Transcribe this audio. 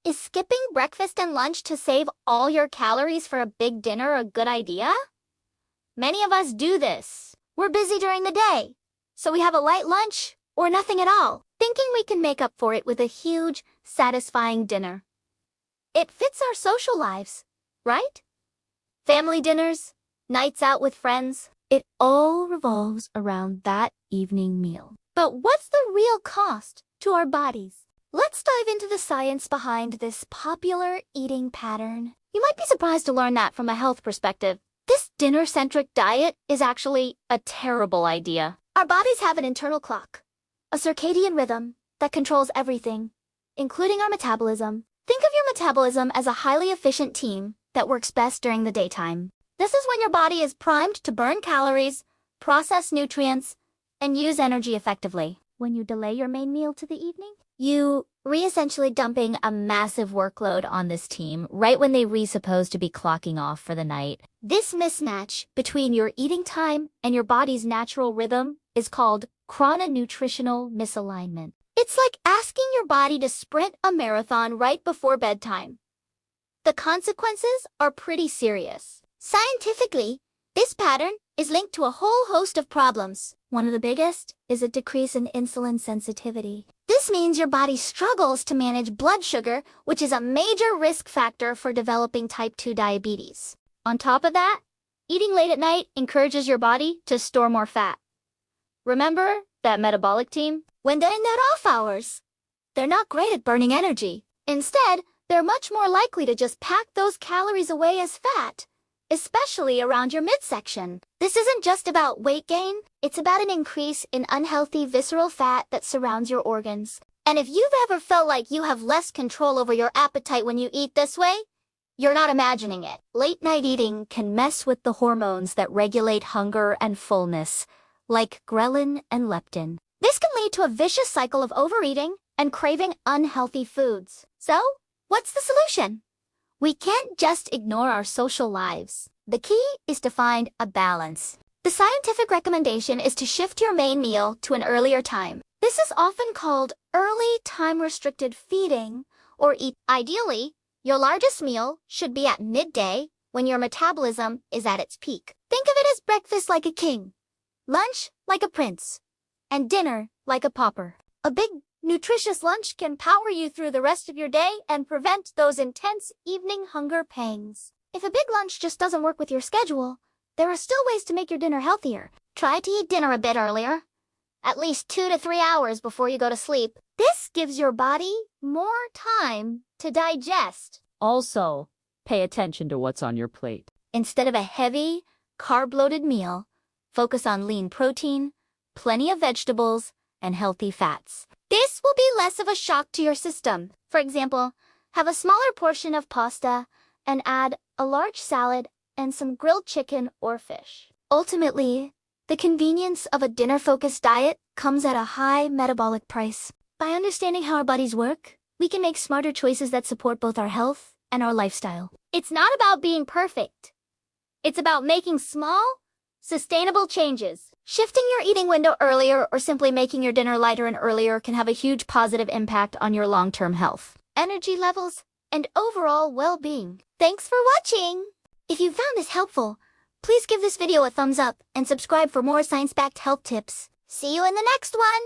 Is skipping breakfast and lunch to save all your calories for a big dinner a good idea? Many of us do this. We're busy during the day, so we have a light lunch or nothing at all, thinking we can make up for it with a huge, satisfying dinner. It fits our social lives, right? Family dinners, nights out with friends, it all revolves around that evening meal. But what's the real cost to our bodies? Let's dive into the science behind this popular eating pattern. You might be surprised to learn that from a health perspective, this dinner-centric diet is actually a terrible idea. Our bodies have an internal clock, a circadian rhythm that controls everything, including our metabolism. Think of your metabolism as a highly efficient team that works best during the daytime. This is when your body is primed to burn calories, process nutrients, and use energy effectively. When you delay your main meal to the evening, you essentially dumping a massive workload on this team right when they supposed to be clocking off for the night. This mismatch between your eating time and your body's natural rhythm is called chrononutritional misalignment. It's like asking your body to sprint a marathon right before bedtime. The consequences are pretty serious. Scientifically, this pattern is linked to a whole host of problems. One of the biggest is a decrease in insulin sensitivity. This means your body struggles to manage blood sugar, which is a major risk factor for developing type 2 diabetes. On top of that, eating late at night encourages your body to store more fat. Remember that metabolic team? When they're in their off hours, they're not great at burning energy. Instead, they're much more likely to just pack those calories away as fat, especially around your midsection. This isn't just about weight gain, it's about an increase in unhealthy visceral fat that surrounds your organs. And if you've ever felt like you have less control over your appetite when you eat this way, you're not imagining it. Late night eating can mess with the hormones that regulate hunger and fullness, like ghrelin and leptin. This can lead to a vicious cycle of overeating and craving unhealthy foods. So, what's the solution? We can't just ignore our social lives. The key is to find a balance. The scientific recommendation is to shift your main meal to an earlier time. This is often called early time-restricted feeding, or eat. Ideally, your largest meal should be at midday when your metabolism is at its peak. Think of it as breakfast like a king, lunch like a prince, and dinner like a pauper. A big, nutritious lunch can power you through the rest of your day and prevent those intense evening hunger pangs. If a big lunch just doesn't work with your schedule, there are still ways to make your dinner healthier. Try to eat dinner a bit earlier, at least 2 to 3 hours before you go to sleep. This gives your body more time to digest. Also, pay attention to what's on your plate. Instead of a heavy, carb-loaded meal, focus on lean protein, plenty of vegetables, and healthy fats. This will be less of a shock to your system. For example, have a smaller portion of pasta and add a large salad and some grilled chicken or fish. Ultimately, the convenience of a dinner-focused diet comes at a high metabolic price. By understanding how our bodies work, we can make smarter choices that support both our health and our lifestyle. It's not about being perfect. It's about making small, sustainable changes. Shifting your eating window earlier or simply making your dinner lighter and earlier can have a huge positive impact on your long-term health, energy levels, and overall well-being. Thanks for watching! If you found this helpful, please give this video a thumbs up and subscribe for more science-backed health tips. See you in the next one!